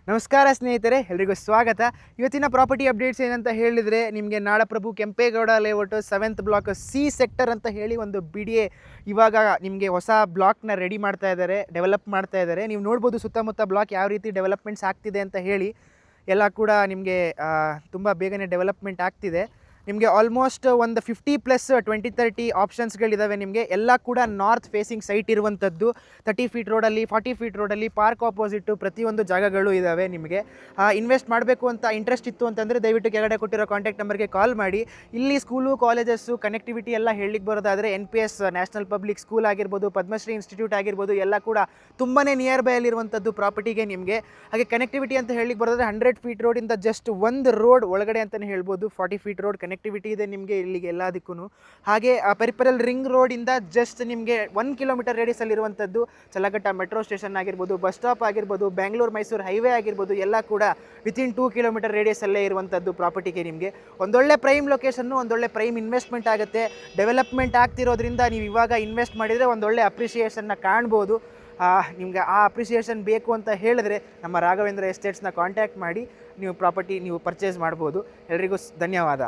ನಮಸ್ಕಾರ ಸ್ನೇಹಿತರೆ, ಎಲ್ರಿಗೂ ಸ್ವಾಗತ. ಇವತ್ತಿನ ಪ್ರಾಪರ್ಟಿ ಅಪ್ಡೇಟ್ಸ್ ಏನಂತ ಹೇಳಿದರೆ, ನಿಮಗೆ ನಾಡಪ್ರಭು Kempegowda layout 7th block C sector ಅಂತ ಹೇಳಿ ಒಂದು BDA ಇವಾಗ ನಿಮಗೆ ಹೊಸ ಬ್ಲಾಕ್ನ ರೆಡಿ ಮಾಡ್ತಾ ಇದ್ದಾರೆ, ಡೆವಲಪ್ ಮಾಡ್ತಾ ಇದ್ದಾರೆ. ನೀವು ನೋಡ್ಬೋದು ಸುತ್ತಮುತ್ತ ಬ್ಲಾಕ್ ಯಾವ ರೀತಿ ಡೆವಲಪ್ಮೆಂಟ್ಸ್ ಆಗ್ತಿದೆ ಅಂತ ಹೇಳಿ. ಎಲ್ಲ ಕೂಡ ನಿಮಗೆ ತುಂಬ ಬೇಗನೆ ಡೆವಲಪ್ಮೆಂಟ್ ಆಗ್ತಿದೆ. ನಿಮಗೆ ಆಲ್ಮೋಸ್ಟ್ ಒಂದು 50+ 20-30 ಆಪ್ಷನ್ಸ್ಗಳಿದ್ದಾವೆ. ನಿಮಗೆ ಎಲ್ಲ ಕೂಡ ನಾರ್ತ್ ಫೇಸಿಂಗ್ ಸೈಟ್ ಇರುವಂಥದ್ದು. 30 ಫೀಟ್ ರೋಡಲ್ಲಿ, 40 ಫೀಟ್ ರೋಡಲ್ಲಿ, ಪಾರ್ಕ್ ಆಪೋಸಿಟ್ಟು ಪ್ರತಿಯೊಂದು ಜಾಗಗಳು ಇದ್ದಾವೆ. ನಿಮಗೆ ಇನ್ವೆಸ್ಟ್ ಮಾಡಬೇಕು ಅಂತ ಇಂಟ್ರೆಸ್ಟ್ ಇತ್ತು ಅಂತಂದರೆ ದಯವಿಟ್ಟು ಕೆಳಗಡೆ ಕೊಟ್ಟಿರೋ ಕಾಂಟ್ಯಾಕ್ಟ್ ನಂಬರ್ಗೆ ಕಾಲ್ ಮಾಡಿ. ಇಲ್ಲಿ ಸ್ಕೂಲು, ಕಾಲೇಜಸ್ಸು, ಕನೆಕ್ಟಿವಿಟಿ ಎಲ್ಲ ಹೇಳಲಿಕ್ಕೆ ಬರೋದಾದರೆ NPS ನ್ಯಾಷನಲ್ ಪಬ್ಲಿಕ್ ಸ್ಕೂಲ್ ಆಗಿರ್ಬೋದು, ಪದ್ಮಶ್ರೀ ಇನ್ಸ್ಟಿಟ್ಯೂಟ್ ಆಗಿರ್ಬೋದು, ಎಲ್ಲ ಕೂಡ ತುಂಬಾ ನಿಯರ್ ಬೈ ಅಲ್ಲಿರುವಂಥದ್ದು ಪ್ರಾಪರ್ಟಿಗೆ ನಿಮಗೆ. ಹಾಗೆ ಕನೆಕ್ಟಿವಿಟಿ ಅಂತ ಹೇಳಲಿಕ್ಕೆ ಬರೋದಾದರೆ 100 ಫೀಟ್ ರೋಡಿಂದ ಜಸ್ಟ್ ಒಂದು ರೋಡ್ ಒಳಗಡೆ ಅಂತಲೇ ಹೇಳ್ಬೋದು. 40 ಫೀಟ್ ರೋಡ್ ಕನೆಕ್ಟಿವಿಟಿ ಇದೆ ನಿಮಗೆ ಇಲ್ಲಿಗೆ ಎಲ್ಲದಕ್ಕೂ. ಹಾಗೆ ಪೆರಿಪರಲ್ ರಿಂಗ್ ರೋಡಿಂದ ಜಸ್ಟ್ ನಿಮಗೆ 1 ಕಿಲೋಮೀಟರ್ ರೇಡಿಯಸಲ್ಲಿರುವಂಥದ್ದು ಚಲಘಟ್ಟ ಮೆಟ್ರೋ ಸ್ಟೇಷನ್ ಆಗಿರ್ಬೋದು, ಬಸ್ ಸ್ಟಾಪ್ ಆಗಿರ್ಬೋದು, ಬೆಂಗಳೂರು-ಮೈಸೂರು ಹೈವೇ ಆಗಿರ್ಬೋದು, ಎಲ್ಲ ಕೂಡ ವಿತಿನ್ 2 ಕಿಲೋಮೀಟರ್ ರೇಡಿಯಸಲ್ಲೇ ಇರುವಂಥದ್ದು ಪ್ರಾಪರ್ಟಿಗೆ ನಿಮಗೆ. ಒಂದೊಳ್ಳೆ ಪ್ರೈಮ್ ಲೊಕೇಶನ್ನು, ಒಂದೊಳ್ಳೆ ಪ್ರೈಮ್ ಇನ್ವೆಸ್ಟ್ಮೆಂಟ್ ಆಗುತ್ತೆ. ಡೆವಲಪ್ಮೆಂಟ್ ಆಗ್ತಿರೋದ್ರಿಂದ ನೀವು ಇವಾಗ ಇನ್ವೆಸ್ಟ್ ಮಾಡಿದರೆ ಒಂದೊಳ್ಳೆ ಅಪ್ರಿಷಿಯೇಷನ್ನ ಕಾಣ್ಬೋದು. ನಿಮಗೆ ಆ ಅಪ್ರಿಷಿಯೇಷನ್ ಬೇಕು ಅಂತ ಹೇಳಿದ್ರೆ ನಮ್ಮ ರಾಘವೇಂದ್ರ ಎಸ್ಟೇಟ್ಸ್ನ ಕಾಂಟ್ಯಾಕ್ಟ್ ಮಾಡಿ ನೀವು ಪ್ರಾಪರ್ಟಿ ನೀವು ಪರ್ಚೇಸ್ ಮಾಡ್ಬೋದು. ಎಲ್ರಿಗೂ ಧನ್ಯವಾದ.